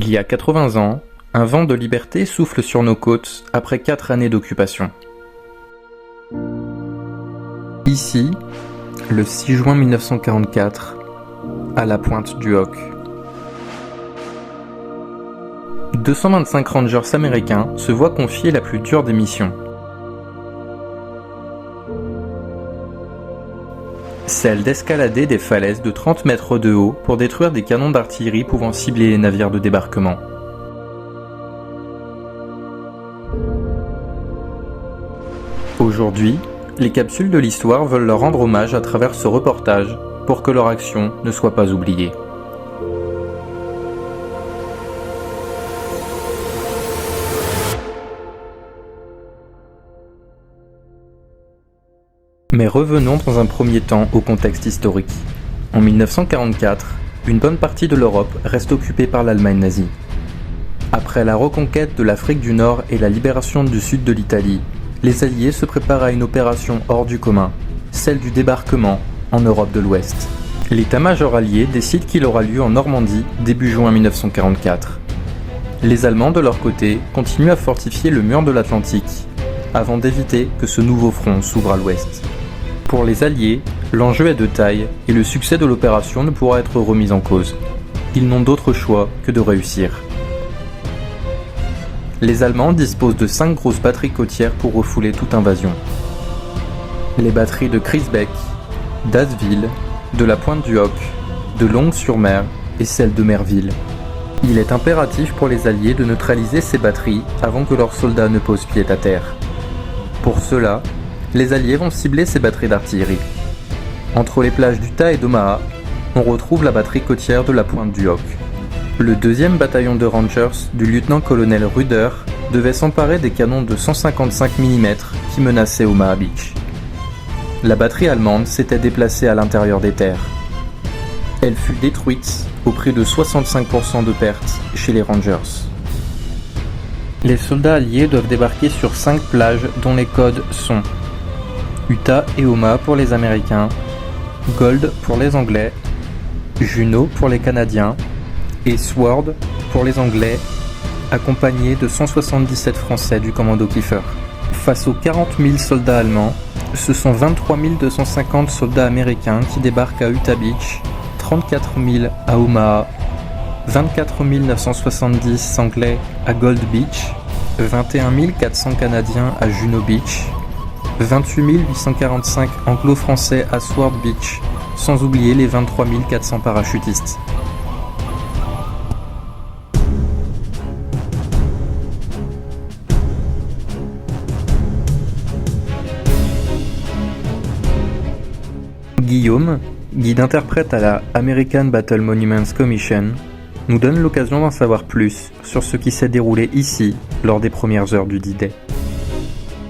Il y a 80 ans, un vent de liberté souffle sur nos côtes après 4 années d'occupation. Ici, le 6 juin 1944, à la pointe du Hoc. 225 rangers américains se voient confier la plus dure des missions. Celle d'escalader des falaises de 30 mètres de haut pour détruire des canons d'artillerie pouvant cibler les navires de débarquement. Aujourd'hui, les capsules de l'histoire veulent leur rendre hommage à travers ce reportage pour que leur action ne soit pas oubliée. Mais revenons dans un premier temps au contexte historique. En 1944, une bonne partie de l'Europe reste occupée par l'Allemagne nazie. Après la reconquête de l'Afrique du Nord et la libération du sud de l'Italie, les Alliés se préparent à une opération hors du commun, celle du débarquement en Europe de l'Ouest. L'état-major allié décide qu'il aura lieu en Normandie début juin 1944. Les Allemands, de leur côté, continuent à fortifier le mur de l'Atlantique, avant d'éviter que ce nouveau front s'ouvre à l'Ouest. Pour les Alliés, l'enjeu est de taille et le succès de l'opération ne pourra être remis en cause. Ils n'ont d'autre choix que de réussir. Les Allemands disposent de 5 grosses batteries côtières pour refouler toute invasion. Les batteries de Crisbeck, d'Asville, de la Pointe du Hoc, de Longues-sur-Mer et celle de Merville. Il est impératif pour les Alliés de neutraliser ces batteries avant que leurs soldats ne posent pied à terre. Pour cela, les Alliés vont cibler ces batteries d'artillerie. Entre les plages d'Utah et d'Omaha, on retrouve la batterie côtière de la Pointe du Hoc. Le 2e bataillon de Rangers du lieutenant-colonel Ruder devait s'emparer des canons de 155 mm qui menaçaient Omaha Beach. La batterie allemande s'était déplacée à l'intérieur des terres. Elle fut détruite au prix de 65% de pertes chez les Rangers. Les soldats alliés doivent débarquer sur 5 plages dont les codes sont Utah et Omaha pour les Américains, Gold pour les Anglais, Juno pour les Canadiens et Sword pour les Anglais, accompagnés de 177 Français du commando Kiefer. Face aux 40 000 soldats allemands, ce sont 23 250 soldats américains qui débarquent à Utah Beach, 34 000 à Omaha, 24 970 Anglais à Gold Beach, 21 400 Canadiens à Juno Beach, 28 845 Anglo-Français à Sword Beach, sans oublier les 23 400 parachutistes. Guillaume, guide-interprète à la American Battle Monuments Commission, nous donne l'occasion d'en savoir plus sur ce qui s'est déroulé ici lors des premières heures du D-Day.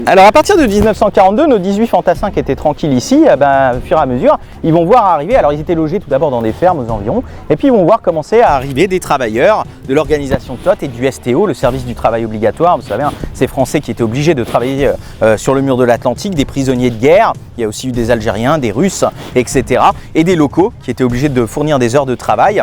Alors à partir de 1942, nos 18 fantassins qui étaient tranquilles ici, au fur et à mesure, ils vont voir arriver, alors ils étaient logés tout d'abord dans des fermes aux environs, et puis ils vont voir commencer à arriver des travailleurs de l'organisation TOT et du STO, le service du travail obligatoire. Vous savez, ces Français qui étaient obligés de travailler sur le mur de l'Atlantique, des prisonniers de guerre, il y a aussi eu des Algériens, des Russes, etc. Et des locaux qui étaient obligés de fournir des heures de travail.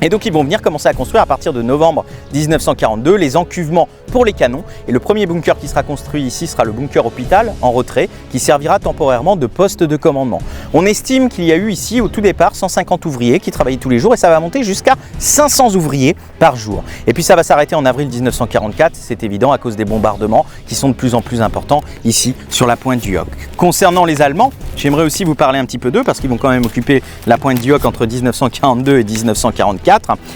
Et donc ils vont venir commencer à construire à partir de novembre 1942 les encuvements pour les canons. Et le premier bunker qui sera construit ici sera le bunker hôpital en retrait qui servira temporairement de poste de commandement. On estime qu'il y a eu ici au tout départ 150 ouvriers qui travaillaient tous les jours et ça va monter jusqu'à 500 ouvriers par jour. Et puis ça va s'arrêter en avril 1944, c'est évident à cause des bombardements qui sont de plus en plus importants ici sur la pointe du Hoc. Concernant les Allemands, j'aimerais aussi vous parler un petit peu d'eux parce qu'ils vont quand même occuper la pointe du Hoc entre 1942 et 1944.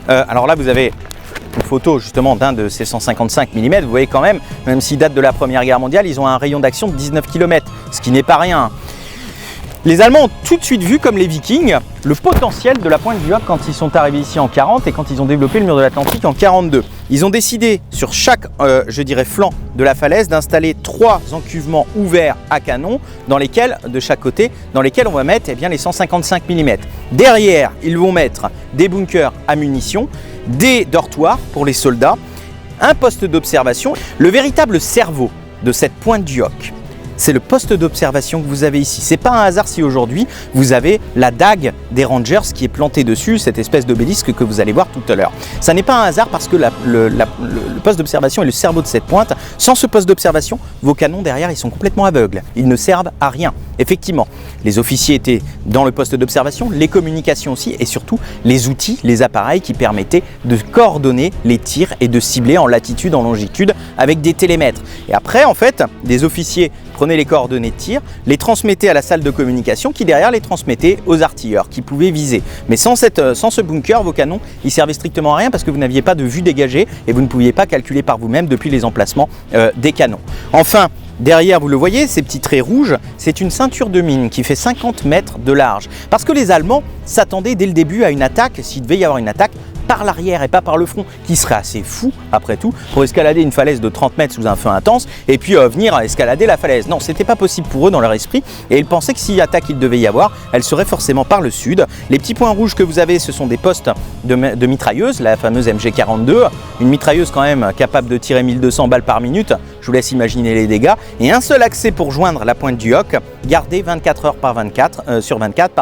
Alors là vous avez une photo justement d'un de ces 155 mm, vous voyez quand même s'ils datent de la Première Guerre mondiale, ils ont un rayon d'action de 19 km, ce qui n'est pas rien. Les Allemands ont tout de suite vu, comme les Vikings, le potentiel de la pointe du Hoc quand ils sont arrivés ici en 40 et quand ils ont développé le mur de l'Atlantique en 42. Ils ont décidé sur chaque, flanc de la falaise d'installer 3 encuvements ouverts à canon de chaque côté, dans lesquels on va mettre les 155 mm. Derrière, ils vont mettre des bunkers à munitions, des dortoirs pour les soldats, un poste d'observation. Le véritable cerveau de cette pointe du Hoc, c'est le poste d'observation que vous avez ici. C'est pas un hasard si aujourd'hui vous avez la dague des Rangers qui est plantée dessus, cette espèce d'obélisque que vous allez voir tout à l'heure. Ça n'est pas un hasard parce que le poste d'observation est le cerveau de cette pointe. Sans ce poste d'observation, vos canons derrière ils sont complètement aveugles. Ils ne servent à rien. Effectivement, les officiers étaient dans le poste d'observation, les communications aussi et surtout les outils, les appareils qui permettaient de coordonner les tirs et de cibler en latitude, en longitude avec des télémètres. Et après, en fait, des officiers prenaient les coordonnées de tir, les transmettaient à la salle de communication qui derrière les transmettait aux artilleurs qui pouvaient viser. Mais sans ce bunker, vos canons, ils servaient strictement à rien parce que vous n'aviez pas de vue dégagée et vous ne pouviez pas calculer par vous-même depuis les emplacements des canons. Enfin, derrière, vous le voyez, ces petits traits rouges, c'est une ceinture de mine qui fait 50 mètres de large. Parce que les Allemands s'attendaient dès le début à une attaque, s'il devait y avoir une attaque, par l'arrière et pas par le front, qui serait assez fou, après tout, pour escalader une falaise de 30 mètres sous un feu intense et puis venir escalader la falaise. Non, c'était pas possible pour eux dans leur esprit et ils pensaient que si attaque il devait y avoir, elle serait forcément par le sud. Les petits points rouges que vous avez, ce sont des postes de mitrailleuses, la fameuse MG42, une mitrailleuse quand même capable de tirer 1200 balles par minute, je vous laisse imaginer les dégâts, et un seul accès pour joindre la pointe du Hoc, gardé 24 heures sur 24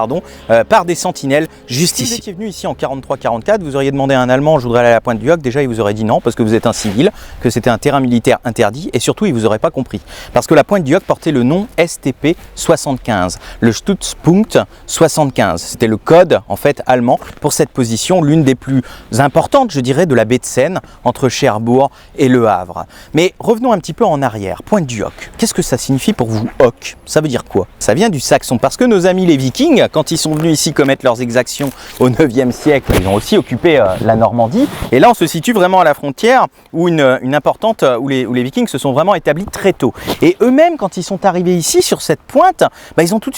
par des sentinelles juste ici. Si vous étiez venu ici en 43-44, vous auriez demandé à un Allemand, je voudrais aller à la pointe du Hoc, déjà il vous aurait dit non parce que vous êtes un civil, que c'était un terrain militaire interdit et surtout il vous aurait pas compris. Parce que la pointe du Hoc portait le nom STP 75, le Stützpunkt 75. C'était le code en fait allemand pour cette position, l'une des plus importantes je dirais de la baie de Seine entre Cherbourg et Le Havre. Mais revenons un petit peu en arrière, pointe du Hoc. Qu'est-ce que ça signifie pour vous Hoc? Ça veut dire quoi? Ça vient du saxon parce que nos amis les Vikings, quand ils sont venus ici commettre leurs exactions au 9e siècle, ils ont aussi occupé la Normandie. Et là, on se situe vraiment à la frontière où où les Vikings se sont vraiment établis très tôt. Et eux-mêmes, quand ils sont arrivés ici sur cette pointe, ils ont tout de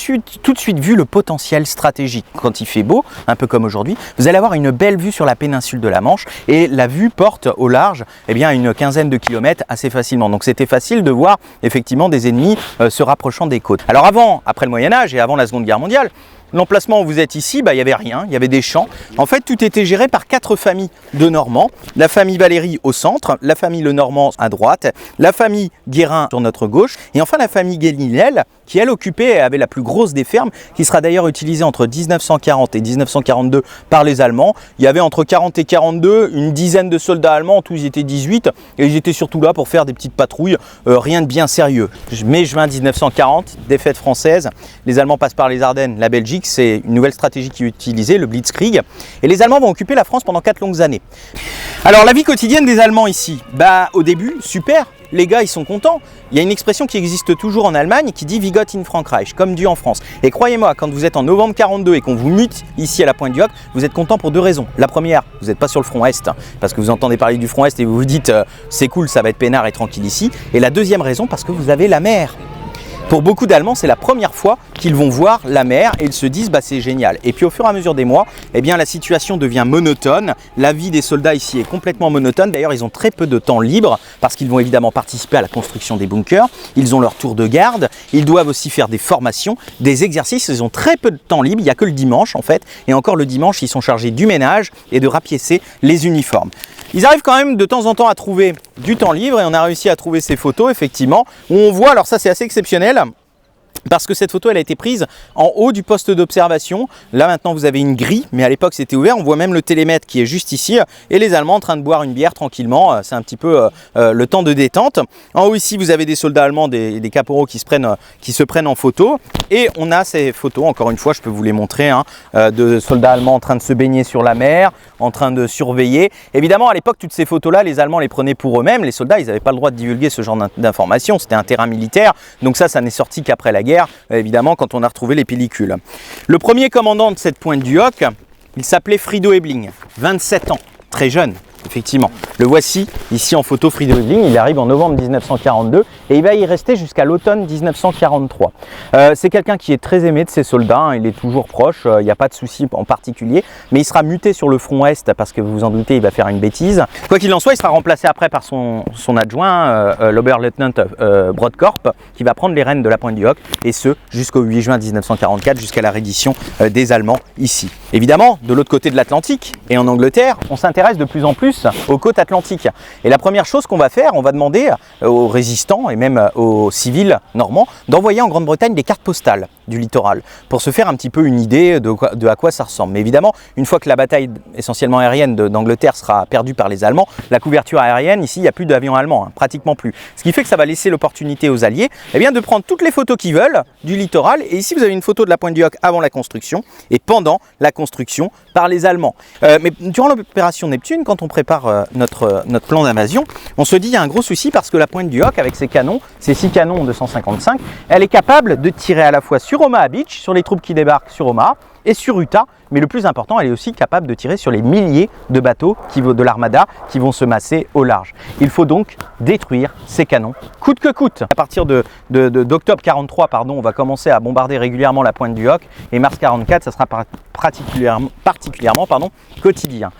suite vu le potentiel stratégique. Quand il fait beau, un peu comme aujourd'hui, vous allez avoir une belle vue sur la péninsule de la Manche et la vue porte au large une quinzaine de kilomètres assez facilement. Donc c'était facile de voir effectivement des ennemis se rapprochant des côtes. Alors après le Moyen-Âge et avant la Seconde Guerre mondiale, l'emplacement où vous êtes ici, il n'y avait rien, il y avait des champs. En fait, tout était géré par 4 familles de Normands. La famille Valéry au centre, la famille Lenormand à droite, la famille Guérin sur notre gauche, et enfin la famille Guélinel, qui elle occupait et avait la plus grosse des fermes, qui sera d'ailleurs utilisée entre 1940 et 1942 par les Allemands. Il y avait entre 40 et 42 une dizaine de soldats allemands, en tout ils étaient 18, et ils étaient surtout là pour faire des petites patrouilles, rien de bien sérieux. Mai-juin 1940, défaite française, les Allemands passent par les Ardennes, la Belgique. C'est une nouvelle stratégie qui est utilisée, le Blitzkrieg. Et les Allemands vont occuper la France pendant 4 longues années. Alors la vie quotidienne des Allemands ici, au début, super, les gars ils sont contents. Il y a une expression qui existe toujours en Allemagne qui dit « Wie Gott in Frankreich », comme Dieu en France. Et croyez-moi, quand vous êtes en novembre 42 et qu'on vous mute ici à la pointe du Hoc, vous êtes content pour 2 raisons. La première, vous n'êtes pas sur le front Est, parce que vous entendez parler du front Est et vous vous dites « C'est cool, ça va être peinard et tranquille ici ». Et la deuxième raison, parce que vous avez la mer. Pour beaucoup d'Allemands, c'est la première fois qu'ils vont voir la mer et ils se disent c'est génial. Et puis au fur et à mesure des mois, la situation devient monotone. La vie des soldats ici est complètement monotone. D'ailleurs, ils ont très peu de temps libre parce qu'ils vont évidemment participer à la construction des bunkers. Ils ont leur tour de garde. Ils doivent aussi faire des formations, des exercices. Ils ont très peu de temps libre. Il n'y a que le dimanche en fait. Et encore le dimanche, ils sont chargés du ménage et de rapiécer les uniformes. Ils arrivent quand même de temps en temps à trouver du temps libre et on a réussi à trouver ces photos effectivement où on voit, alors ça c'est assez exceptionnel, parce que cette photo elle a été prise en haut du poste d'observation. Là maintenant vous avez une grille, mais à l'époque c'était ouvert. On voit même le télémètre qui est juste ici et les Allemands en train de boire une bière tranquillement. C'est un petit peu le temps de détente. En haut ici vous avez des soldats allemands, des caporaux qui se prennent en photo. Et on a ces photos, encore une fois je peux vous les montrer, de soldats allemands en train de se baigner sur la mer, en train de surveiller. Évidemment à l'époque toutes ces photos là les Allemands les prenaient pour eux-mêmes. Les soldats ils n'avaient pas le droit de divulguer ce genre d'informations. C'était un terrain militaire. Donc ça n'est sorti qu'après la guerre. Évidemment quand on a retrouvé les pellicules. Le premier commandant de cette pointe du Hoc, il s'appelait Frido Ebling, 27 ans, très jeune. Effectivement, le voici ici en photo, Frido Ebling, il arrive en novembre 1942 et il va y rester jusqu'à l'automne 1943. C'est quelqu'un qui est très aimé de ses soldats, il est toujours proche, il n'y a pas de souci en particulier, mais il sera muté sur le front Est parce que vous vous en doutez, il va faire une bêtise. Quoi qu'il en soit, il sera remplacé après par son adjoint, l'Oberleutnant Brodkorp, qui va prendre les rênes de la pointe du Hoc et ce jusqu'au 8 juin 1944, jusqu'à la reddition des Allemands ici. Évidemment, de l'autre côté de l'Atlantique et en Angleterre, on s'intéresse de plus en plus plus aux côtes atlantiques. Et la première chose qu'on va faire, on va demander aux résistants et même aux civils normands d'envoyer en Grande-Bretagne des cartes postales du littoral pour se faire un petit peu une idée de à quoi ça ressemble. Mais évidemment, une fois que la bataille essentiellement aérienne d'Angleterre sera perdue par les Allemands, la couverture aérienne, ici, il n'y a plus d'avions allemands, pratiquement plus. Ce qui fait que ça va laisser l'opportunité aux Alliés de prendre toutes les photos qu'ils veulent du littoral. Et ici, vous avez une photo de la pointe du Hoc avant la construction et pendant la construction par les Allemands. Mais durant l'opération Neptune, quand on prépare notre plan d'invasion, on se dit qu'il y a un gros souci parce que la pointe du Hoc, avec ses canons, ses 6 canons 255, elle est capable de tirer à la fois sur Omaha Beach, sur les troupes qui débarquent sur Omaha, et sur Utah, mais le plus important, elle est aussi capable de tirer sur les milliers de bateaux de l'armada qui vont se masser au large. Il faut donc détruire ces canons, coûte que coûte. À partir d'octobre 43, on va commencer à bombarder régulièrement la pointe du Hoc, et mars 44, ça sera particulièrement quotidien.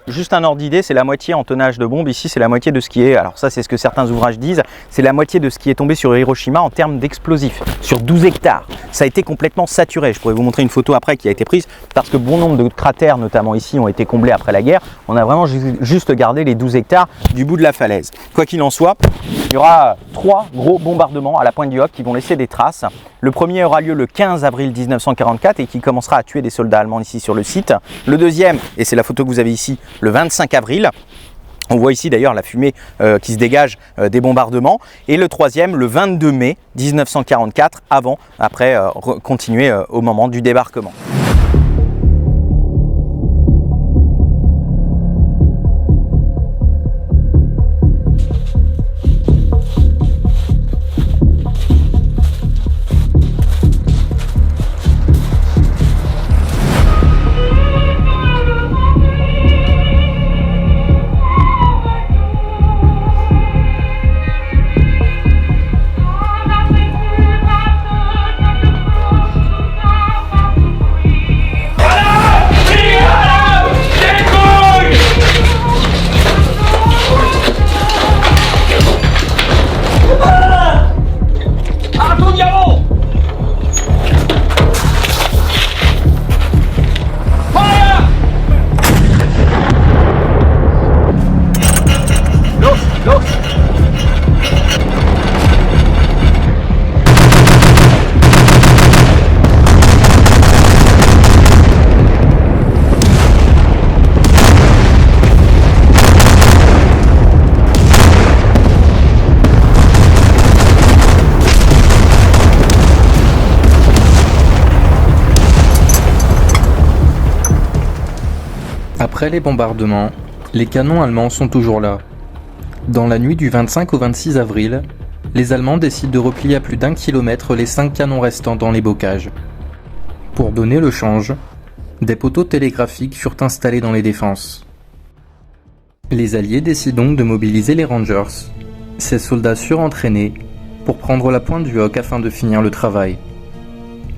Juste un ordre d'idée, c'est la moitié en tonnage de bombes. Ici, c'est la moitié de ce qui est, alors ça c'est ce que certains ouvrages disent, c'est la moitié de ce qui est tombé sur Hiroshima en termes d'explosifs, sur 12 hectares. Ça a été complètement saturé. Je pourrais vous montrer une photo après qui a été prise parce que bon nombre de cratères, notamment ici, ont été comblés après la guerre. On a vraiment juste gardé les 12 hectares du bout de la falaise. Quoi qu'il en soit, il y aura 3 gros bombardements à la pointe du Hoc qui vont laisser des traces. Le premier aura lieu le 15 avril 1944 et qui commencera à tuer des soldats allemands ici sur le site. Le deuxième, et c'est la photo que vous avez ici, le 25 avril. On voit ici d'ailleurs la fumée qui se dégage des bombardements. Et le troisième, le 22 mai 1944, après continuer au moment du débarquement. Après les bombardements, les canons allemands sont toujours là. Dans la nuit du 25 au 26 avril, les Allemands décident de replier à plus d'1 kilomètre les 5 canons restants dans les bocages. Pour donner le change, des poteaux télégraphiques furent installés dans les défenses. Les Alliés décident donc de mobiliser les Rangers, ces soldats surentraînés, pour prendre la pointe du Hoc afin de finir le travail.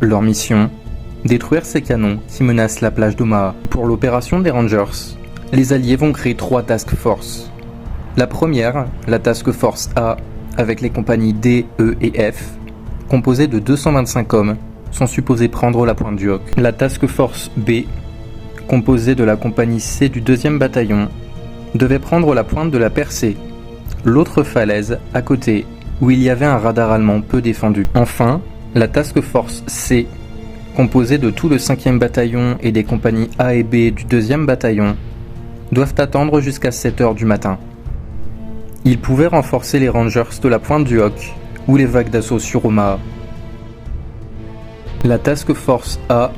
Leur mission, détruire ces canons qui menacent la plage d'Omaha. Pour l'opération des Rangers, les Alliés vont créer 3 task force. La première, la Task Force A, avec les compagnies D, E et F, composées de 225 hommes, sont supposés prendre la pointe du Hoc. La Task Force B, composée de la compagnie C du 2e bataillon, devait prendre la pointe de la Percée, l'autre falaise à côté, où il y avait un radar allemand peu défendu. Enfin, la Task Force C, composée de tout le 5e bataillon et des compagnies A et B du 2e bataillon, doivent attendre jusqu'à 7 h du matin. Ils pouvaient renforcer les Rangers de la pointe du Hoc ou les vagues d'assaut sur Omaha. La Task Force A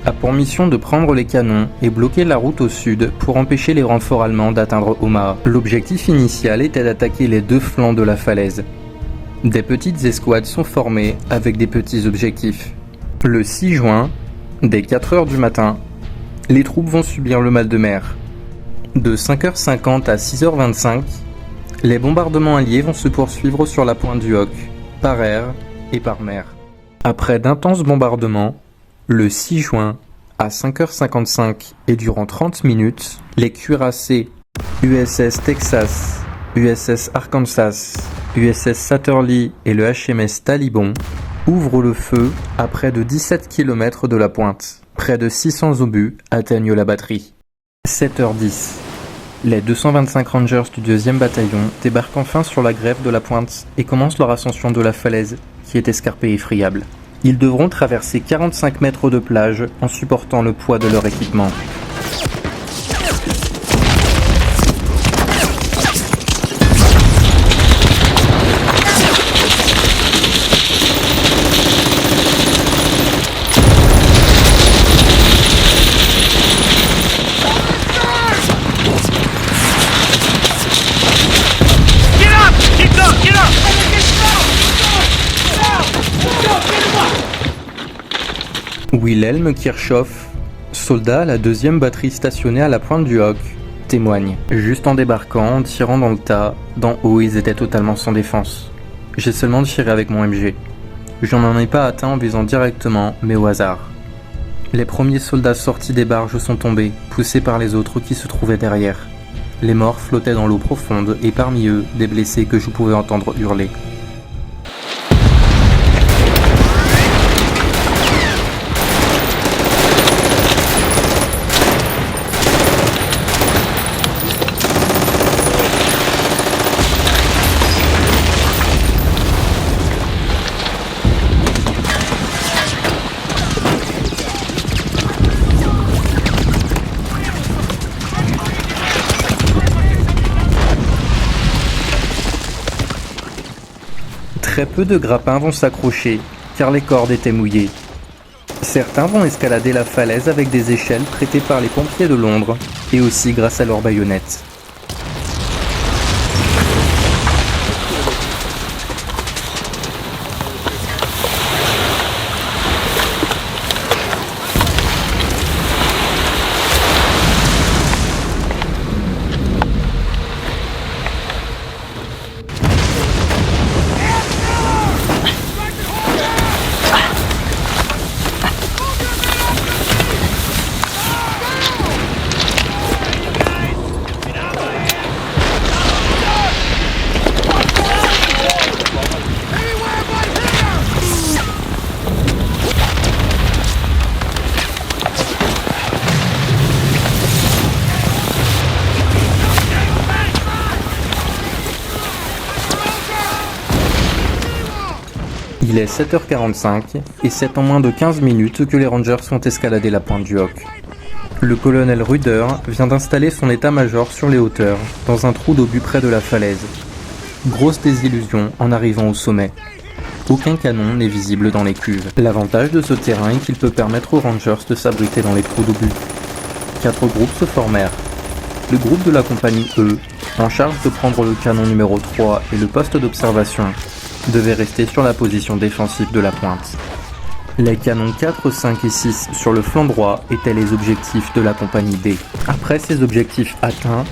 a pour mission de prendre les canons et bloquer la route au sud pour empêcher les renforts allemands d'atteindre Omaha. L'objectif initial était d'attaquer les 2 flancs de la falaise. Des petites escouades sont formées avec des petits objectifs. Le 6 juin, dès 4 h du matin, les troupes vont subir le mal de mer. De 5 h 50 à 6 h 25, les bombardements alliés vont se poursuivre sur la pointe du Hoc, par air et par mer. Après d'intenses bombardements, le 6 juin, à 5 h 55 et durant 30 minutes, les cuirassés USS Texas, USS Arkansas, USS Satterlee et le HMS Taliban ouvrent le feu à près de 17 km de la pointe. Près de 600 obus atteignent la batterie. 7 h 10. Les 225 Rangers du 2e bataillon débarquent enfin sur la grève de la pointe et commencent leur ascension de la falaise, qui est escarpée et friable. Ils devront traverser 45 mètres de plage en supportant le poids de leur équipement. Wilhelm Kirchhoff, soldat à la 2e batterie stationnée à la pointe du Hoc, témoigne. Juste en débarquant, en tirant dans le tas, d'en haut ils étaient totalement sans défense. J'ai seulement tiré avec mon MG. Je n'en ai pas atteint en visant directement, mais au hasard. Les premiers soldats sortis des barges sont tombés, poussés par les autres qui se trouvaient derrière. Les morts flottaient dans l'eau profonde et parmi eux, des blessés que je pouvais entendre hurler. Très peu de grappins vont s'accrocher, car les cordes étaient mouillées. Certains vont escalader la falaise avec des échelles prêtées par les pompiers de Londres, et aussi grâce à leurs baïonnettes. Il est 7h45 et c'est en moins de 15 minutes que les Rangers ont escaladé la pointe du Hoc. Le colonel Ruder vient d'installer son état-major sur les hauteurs, dans un trou d'obus près de la falaise. Grosse désillusion en arrivant au sommet. Aucun canon n'est visible dans les cuves. L'avantage de ce terrain est qu'il peut permettre aux Rangers de s'abriter dans les trous d'obus. 4 groupes se formèrent. Le groupe de la compagnie E, en charge de prendre le canon numéro 3 et le poste d'observation, devait rester sur la position défensive de la pointe. Les canons 4, 5 et 6 sur le flanc droit étaient les objectifs de la compagnie B. Après ces objectifs atteints,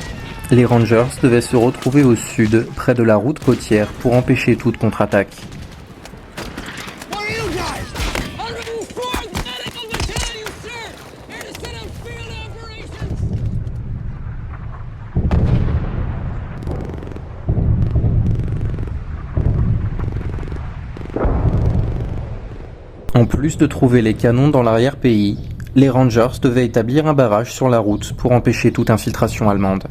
les Rangers devaient se retrouver au sud, près de la route côtière, pour empêcher toute contre-attaque. En plus de trouver les canons dans l'arrière-pays, les Rangers devaient établir un barrage sur la route pour empêcher toute infiltration allemande.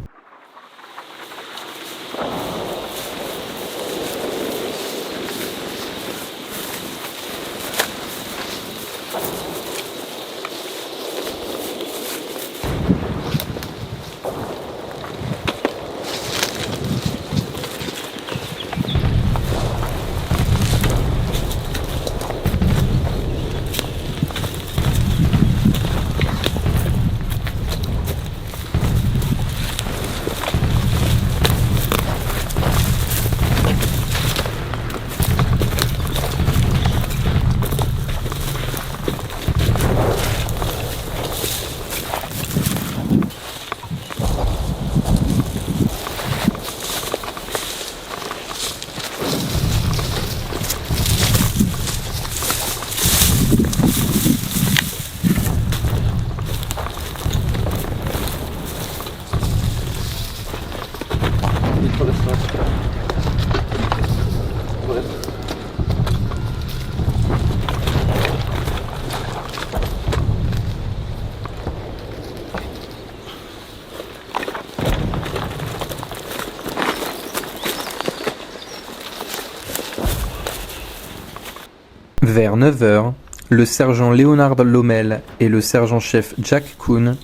Vers 9 heures, le sergent Leonard Lommel et le sergent-chef Jack Kuhn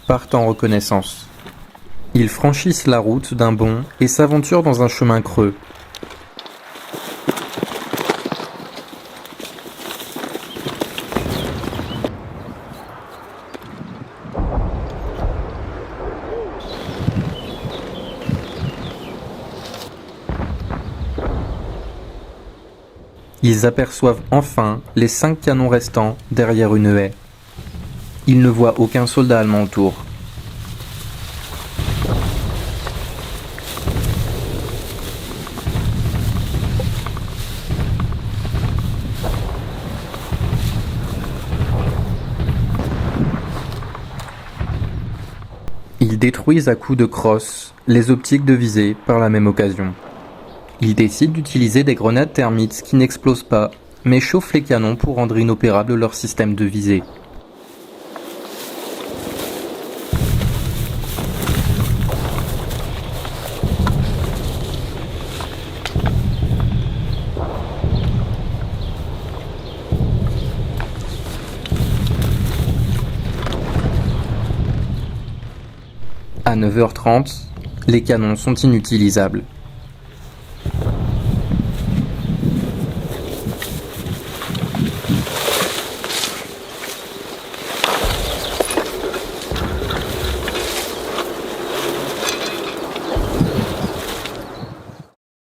partent en reconnaissance. Ils franchissent la route d'un bond et s'aventurent dans un chemin creux. Ils aperçoivent enfin les 5 canons restants derrière une haie. Ils ne voient aucun soldat allemand autour. Ils détruisent à coups de crosse les optiques de visée par la même occasion. Ils décident d'utiliser des grenades thermites qui n'explosent pas, mais chauffent les canons pour rendre inopérable leur système de visée. À 9h30, les canons sont inutilisables.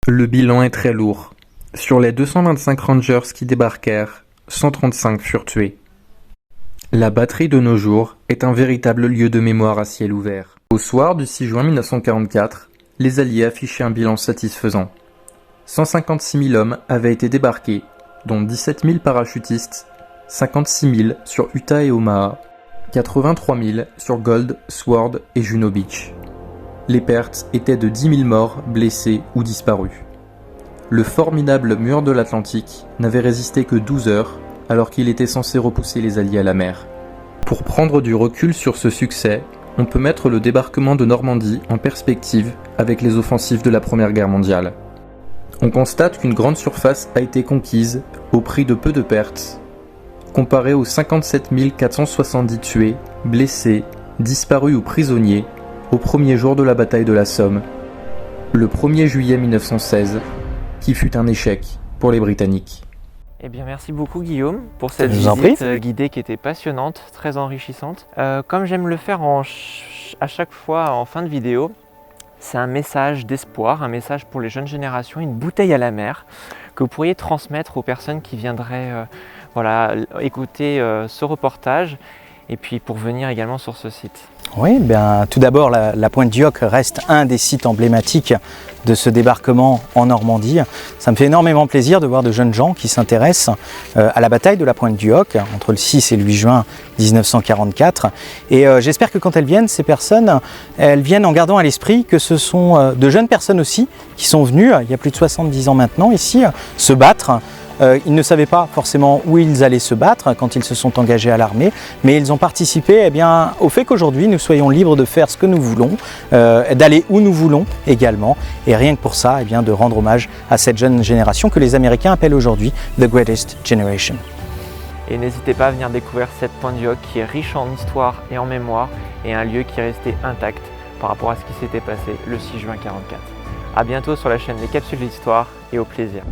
Le bilan est très lourd. Sur les 225 Rangers qui débarquèrent, 135 furent tués. La batterie de nos jours est un véritable lieu de mémoire à ciel ouvert. Au soir du 6 juin 1944, les Alliés affichaient un bilan satisfaisant. 156 000 hommes avaient été débarqués, dont 17 000 parachutistes, 56 000 sur Utah et Omaha, 83 000 sur Gold, Sword et Juno Beach. Les pertes étaient de 10 000 morts, blessés ou disparus. Le formidable mur de l'Atlantique n'avait résisté que 12 heures, alors qu'il était censé repousser les Alliés à la mer. Pour prendre du recul sur ce succès, on peut mettre le débarquement de Normandie en perspective avec les offensives de la Première Guerre mondiale. On constate qu'une grande surface a été conquise au prix de peu de pertes, comparé aux 57 470 tués, blessés, disparus ou prisonniers au premier jour de la bataille de la Somme, le 1er juillet 1916, qui fut un échec pour les Britanniques. Eh bien, merci beaucoup Guillaume pour cette visite guidée qui était passionnante, très enrichissante. Comme j'aime le faire à chaque fois en fin de vidéo, c'est un message d'espoir, un message pour les jeunes générations, une bouteille à la mer que vous pourriez transmettre aux personnes qui viendraient écouter ce reportage et puis pour venir également sur ce site. Oui, bien, tout d'abord, la Pointe du Hoc reste un des sites emblématiques de ce débarquement en Normandie. Ça me fait énormément plaisir de voir de jeunes gens qui s'intéressent à la bataille de la Pointe du Hoc entre le 6 et le 8 juin 1944. Et j'espère que quand elles viennent, ces personnes, elles viennent en gardant à l'esprit que ce sont de jeunes personnes aussi qui sont venues, il y a plus de 70 ans maintenant, ici, se battre. Ils ne savaient pas forcément où ils allaient se battre quand ils se sont engagés à l'armée, mais ils ont participé au fait qu'aujourd'hui nous soyons libres de faire ce que nous voulons, d'aller où nous voulons également, et rien que pour ça, de rendre hommage à cette jeune génération que les Américains appellent aujourd'hui The Greatest Generation. Et n'hésitez pas à venir découvrir cette Pointe du Hoc qui est riche en histoire et en mémoire, et un lieu qui est resté intact par rapport à ce qui s'était passé le 6 juin 1944. A bientôt sur la chaîne Les Capsules d'Histoire et au plaisir.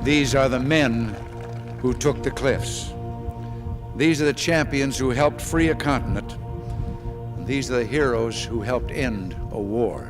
These are the men who took the cliffs. These are the champions who helped free a continent. These are the heroes who helped end a war.